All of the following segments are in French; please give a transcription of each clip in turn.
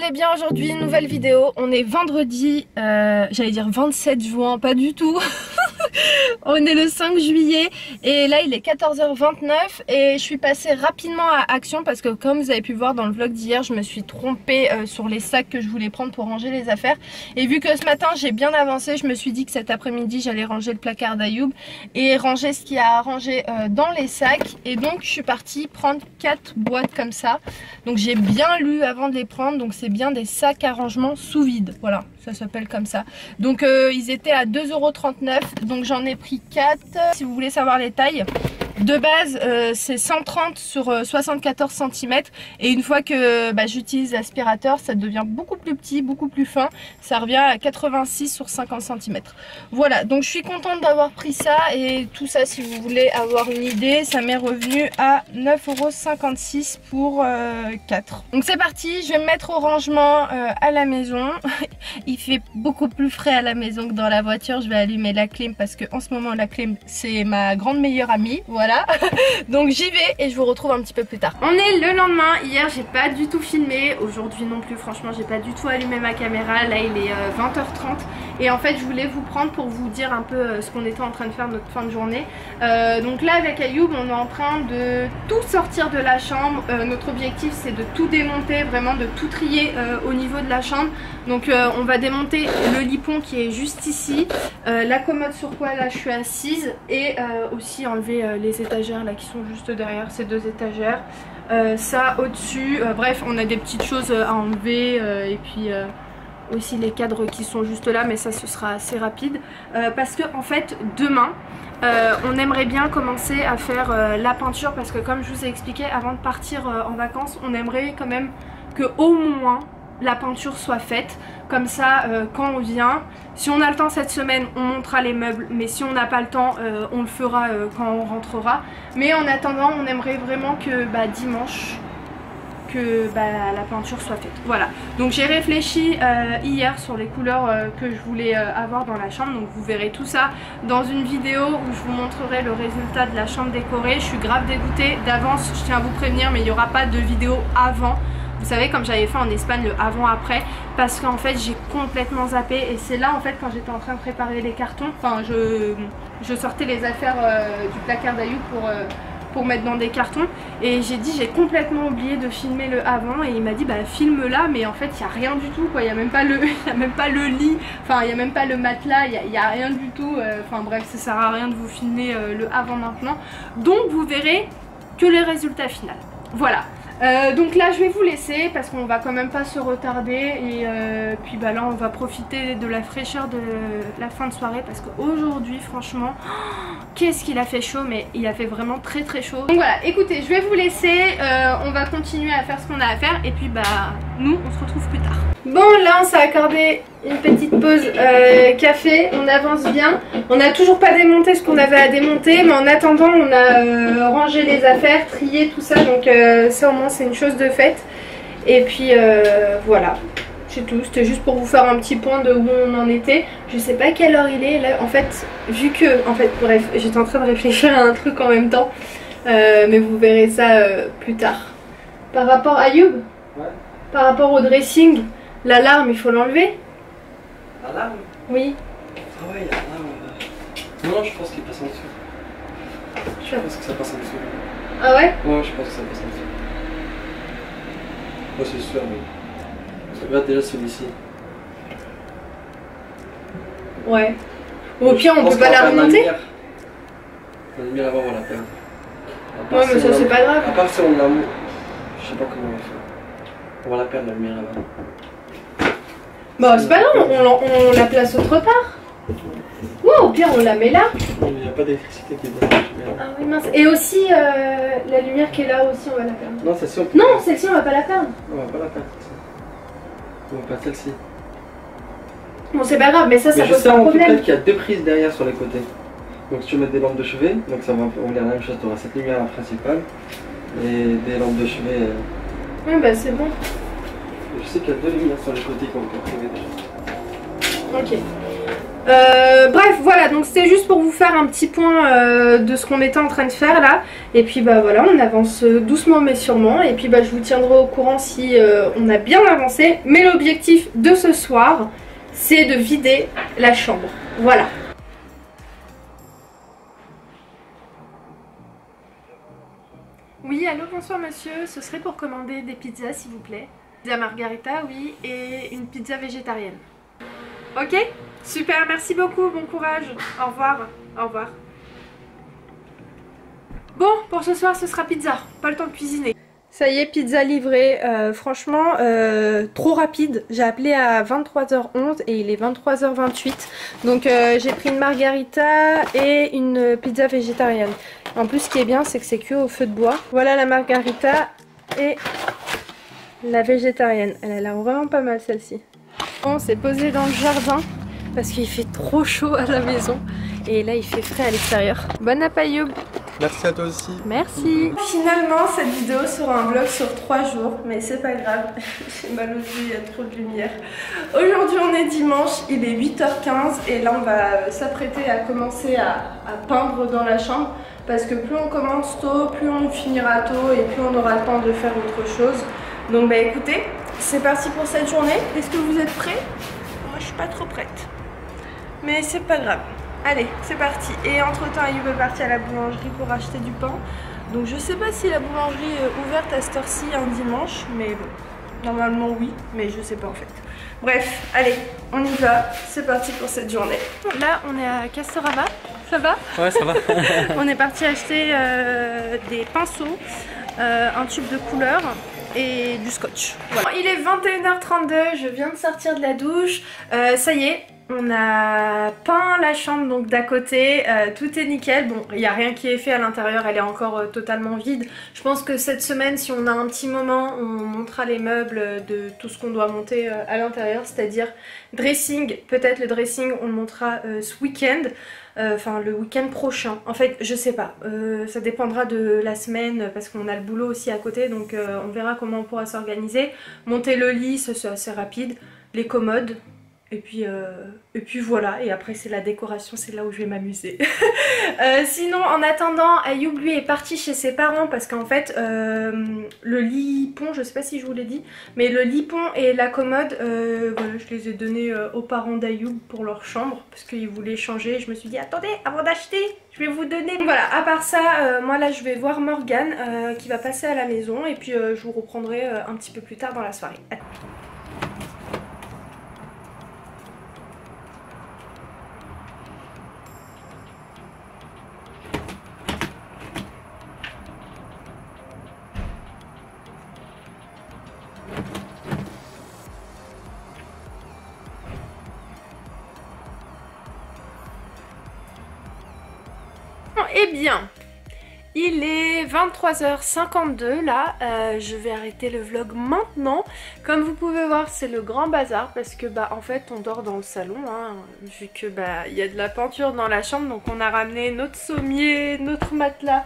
allez bien aujourd'hui, nouvelle vidéo. On est vendredi, j'allais dire 27 juin, pas du tout. On est le 5 juillet et là il est 14h29 et je suis passée rapidement à Action parce que comme vous avez pu voir dans le vlog d'hier, je me suis trompée sur les sacs que je voulais prendre pour ranger les affaires. Et vu que ce matin j'ai bien avancé, je me suis dit que cet après-midi j'allais ranger le placard d'Ayoub et ranger ce qu'il y a à ranger dans les sacs. Et donc je suis partie prendre 4 boîtes comme ça. Donc j'ai bien lu avant de les prendre, donc c'est bien des sacs à rangement sous vide, voilà, ça s'appelle comme ça. Donc ils étaient à 2,39 €, donc j'en ai pris 4. Si vous voulez savoir les tailles, de base c'est 130 sur 74 cm et une fois que j'utilise l'aspirateur, ça devient beaucoup plus petit, beaucoup plus fin, ça revient à 86 sur 50 cm. Voilà, donc je suis contente d'avoir pris ça et tout ça, si vous voulez avoir une idée, ça m'est revenu à 9,56 € pour 4. Donc c'est parti, je vais me mettre au rangement à la maison. Il fait beaucoup plus frais à la maison que dans la voiture. Je vais allumer la clim parce que en ce moment la clim c'est ma grande meilleure amie, voilà. Donc j'y vais et je vous retrouve un petit peu plus tard. On est le lendemain, hier j'ai pas du tout filmé, aujourd'hui non plus, franchement j'ai pas du tout allumé ma caméra. Là il est 20h30 et en fait je voulais vous prendre pour vous dire un peu ce qu'on était en train de faire notre fin de journée. Donc là avec Ayoub on est en train de tout sortir de la chambre. Notre objectif c'est de tout démonter, vraiment de tout trier au niveau de la chambre. Donc on va démonter le lit-pont qui est juste ici, la commode sur quoi là je suis assise et aussi enlever les étagères là qui sont juste derrière ces deux étagères, ça au-dessus, bref on a des petites choses à enlever et puis aussi les cadres qui sont juste là, mais ça ce sera assez rapide parce que en fait demain on aimerait bien commencer à faire la peinture parce que comme je vous ai expliqué avant de partir en vacances, on aimerait quand même que au moins la peinture soit faite, comme ça quand on vient, si on a le temps cette semaine on montera les meubles, mais si on n'a pas le temps on le fera quand on rentrera. Mais en attendant on aimerait vraiment que dimanche que la peinture soit faite. Voilà, donc j'ai réfléchi hier sur les couleurs que je voulais avoir dans la chambre. Donc vous verrez tout ça dans une vidéo où je vous montrerai le résultat de la chambre décorée. Je suis grave dégoûtée d'avance, je tiens à vous prévenir, mais il n'y aura pas de vidéo avant. Vous savez, comme j'avais fait en Espagne, le avant-après, parce qu'en fait j'ai complètement zappé. Et c'est là en fait quand j'étais en train de préparer les cartons, enfin je sortais les affaires du placard d'Ayoub pour mettre dans des cartons, et j'ai dit j'ai complètement oublié de filmer le avant, et il m'a dit filme là, mais en fait il n'y a rien du tout quoi, il n'y a même pas le lit, enfin il n'y a même pas le matelas, il n'y a rien du tout, enfin bref ça sert à rien de vous filmer le avant maintenant, donc vous verrez que le résultat final. Voilà. Donc là je vais vous laisser parce qu'on va quand même pas se retarder et puis là on va profiter de la fraîcheur de la fin de soirée parce qu'aujourd'hui franchement qu'est-ce qu'il a fait chaud, mais il a fait vraiment très très chaud. Donc voilà, écoutez, je vais vous laisser, on va continuer à faire ce qu'on a à faire et puis nous on se retrouve plus tard. Bon là on s'est accordé une petite pause café, on avance bien. On n'a toujours pas démonté ce qu'on avait à démonter, mais en attendant on a rangé les affaires, trié tout ça, donc ça au moins c'est une chose de faite. Et puis voilà, c'est tout, c'était juste pour vous faire un petit point de où on en était. Je sais pas quelle heure il est là, en fait, vu que, bref, j'étais en train de réfléchir à un truc en même temps, mais vous verrez ça plus tard. Par rapport à Ayoub, ouais. Par rapport au dressing, l'alarme il faut l'enlever. L'alarme? Oui. Ah ouais, l'alarme. Non, je pense qu'il passe en dessous. Je pense que ça passe en dessous. Ah ouais? Ouais, je pense que ça passe en dessous. Moi c'est sûr, mais... Regarde déjà celui-ci. Ouais. Au pire on peut pas la remonter. La lumière avant on la perd. Ouais mais ça c'est pas grave. À part si on la monte. Je sais pas comment on va faire. On va la perdre la lumière là-bas. Bon c'est pas grave, on la place autre part. Ouais, au pire on la met là. Il n'y a pas d'électricité qui est dedans. Ah oui mince. Et aussi la lumière qui est là aussi on va la perdre. Non celle-ci on peut... Non celle-ci on va pas la perdre. On va pas la perdre. On va perdre celle-ci. Bon c'est pas grave mais ça pose pas de problème. problème. Qu'il y a deux prises derrière sur les côtés. Donc si tu mets des lampes de chevet, donc ça va on dire la même chose, tu auras cette lumière principale et des lampes de chevet. Oui c'est bon. Je sais qu'il y a deux lumières sur les côtés qu'on peut priver déjà. Ok. Bref, voilà, donc c'était juste pour vous faire un petit point de ce qu'on était en train de faire là. Et puis bah voilà, on avance doucement mais sûrement. Et puis bah je vous tiendrai au courant si on a bien avancé. Mais l'objectif de ce soir, c'est de vider la chambre. Voilà. Oui, allô, bonsoir monsieur. Ce serait pour commander des pizzas s'il vous plaît. Pizza margarita, oui, et une pizza végétarienne. Ok, super, merci beaucoup, bon courage. Au revoir, au revoir. Bon, pour ce soir ce sera pizza, pas le temps de cuisiner. Ça y est, pizza livrée, franchement trop rapide. J'ai appelé à 23h11 et il est 23h28. Donc j'ai pris une margarita et une pizza végétarienne. En plus ce qui est bien c'est que c'est cuit au feu de bois. Voilà la margarita et la végétarienne. Elle a l'air vraiment pas mal celle-ci. On s'est posé dans le jardin parce qu'il fait trop chaud à la maison et là il fait frais à l'extérieur. Bon appétit. Merci à toi aussi. Merci. Finalement cette vidéo sera un vlog sur 3 jours mais c'est pas grave, j'ai mal aux yeux, il y a trop de lumière. Aujourd'hui on est dimanche, il est 8h15 et là on va s'apprêter à commencer à peindre dans la chambre parce que plus on commence tôt, plus on finira tôt et plus on aura le temps de faire autre chose. Donc bah écoutez, c'est parti pour cette journée. Est-ce que vous êtes prêts? Moi je suis pas trop prête. Mais c'est pas grave. Allez, c'est parti. Et entre temps, Ayoub est parti à la boulangerie pour acheter du pain. Donc je sais pas si la boulangerie est ouverte à cette heure-ci un dimanche. Mais bon, normalement oui, mais je sais pas en fait. Bref, allez, on y va. C'est parti pour cette journée. Là, on est à Castorama. Ça va? Ouais, ça va. On est parti acheter des pinceaux, un tube de couleur et du scotch. Voilà. Il est 21h32, je viens de sortir de la douche. Ça y est, on a peint la chambre donc d'à côté, tout est nickel. Bon, il n'y a rien qui est fait à l'intérieur, elle est encore totalement vide. Je pense que cette semaine, si on a un petit moment, on montera les meubles de tout ce qu'on doit monter à l'intérieur, c'est-à-dire dressing, peut-être le dressing on le montrera ce week-end. Enfin le week-end prochain, en fait je sais pas, ça dépendra de la semaine parce qu'on a le boulot aussi à côté donc on verra comment on pourra s'organiser. Monter le lit c'est assez rapide, les commodes et puis voilà, et après c'est la décoration, c'est là où je vais m'amuser. Sinon en attendant, Ayoub lui est parti chez ses parents parce qu'en fait le lit pont, je sais pas si je vous l'ai dit, mais le lit pont et la commode, voilà, je les ai donnés aux parents d'Ayoub pour leur chambre parce qu'ils voulaient changer. Je me suis dit attendez, avant d'acheter, je vais vous donner. Donc voilà, à part ça, moi là je vais voir Morgane qui va passer à la maison et puis je vous reprendrai un petit peu plus tard dans la soirée. Eh bien, il est 23h52 là, je vais arrêter le vlog maintenant. Comme vous pouvez voir c'est le grand bazar parce que bah en fait on dort dans le salon hein, vu que bah il y a de la peinture dans la chambre. Donc on a ramené notre sommier, notre matelas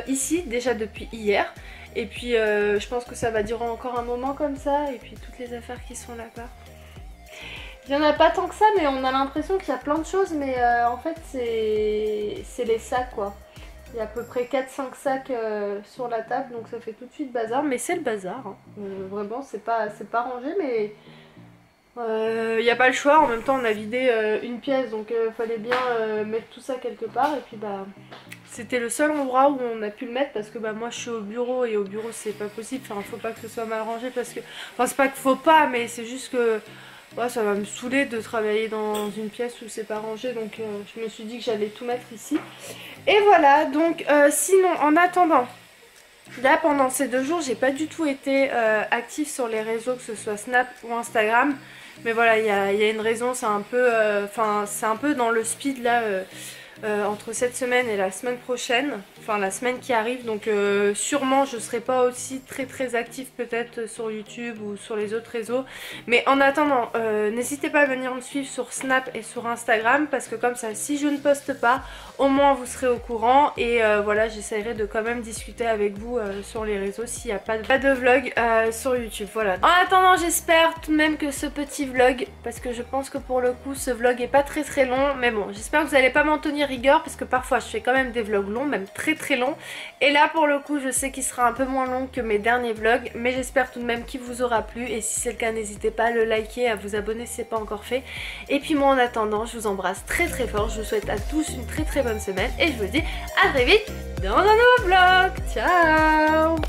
ici déjà depuis hier. Et puis je pense que ça va durer encore un moment comme ça. Et puis toutes les affaires qui sont là-bas. Il n'y en a pas tant que ça mais on a l'impression qu'il y a plein de choses. Mais en fait c'est les sacs quoi. Il y a à peu près 4-5 sacs sur la table, donc ça fait tout de suite bazar, mais c'est le bazar. Hein. Vraiment, c'est pas rangé, mais il n'y a pas le choix. En même temps, on a vidé une pièce, donc il fallait bien mettre tout ça quelque part. Et puis, bah, c'était le seul endroit où on a pu le mettre parce que bah, moi je suis au bureau et au bureau c'est pas possible. Enfin, faut pas que ce soit mal rangé parce que. Enfin, c'est pas qu'il faut pas, mais c'est juste que. Ouais, ça va me saouler de travailler dans une pièce où c'est pas rangé, donc je me suis dit que j'allais tout mettre ici. Et voilà, donc sinon en attendant, là pendant ces 2 jours j'ai pas du tout été active sur les réseaux, que ce soit Snap ou Instagram. Mais voilà, il y a une raison, c'est un peu, c'est un peu dans le speed là. entre cette semaine et la semaine prochaine, enfin la semaine qui arrive, donc sûrement je serai pas aussi très active peut-être sur YouTube ou sur les autres réseaux, mais en attendant n'hésitez pas à venir me suivre sur Snap et sur Instagram, parce que comme ça si je ne poste pas, au moins vous serez au courant, et voilà, j'essaierai de quand même discuter avec vous sur les réseaux s'il n'y a pas de vlog sur YouTube. Voilà, en attendant j'espère tout de même que ce petit vlog, parce que je pense que pour le coup ce vlog est pas très long, mais bon, j'espère que vous n'allez pas m'en tenir rigueur, parce que parfois je fais quand même des vlogs longs, même très longs, et là pour le coup je sais qu'il sera un peu moins long que mes derniers vlogs, mais j'espère tout de même qu'il vous aura plu, et si c'est le cas n'hésitez pas à le liker, à vous abonner si c'est pas encore fait, et puis moi en attendant je vous embrasse très fort, je vous souhaite à tous une très bonne semaine, et je vous dis à très vite dans un nouveau vlog. Ciao.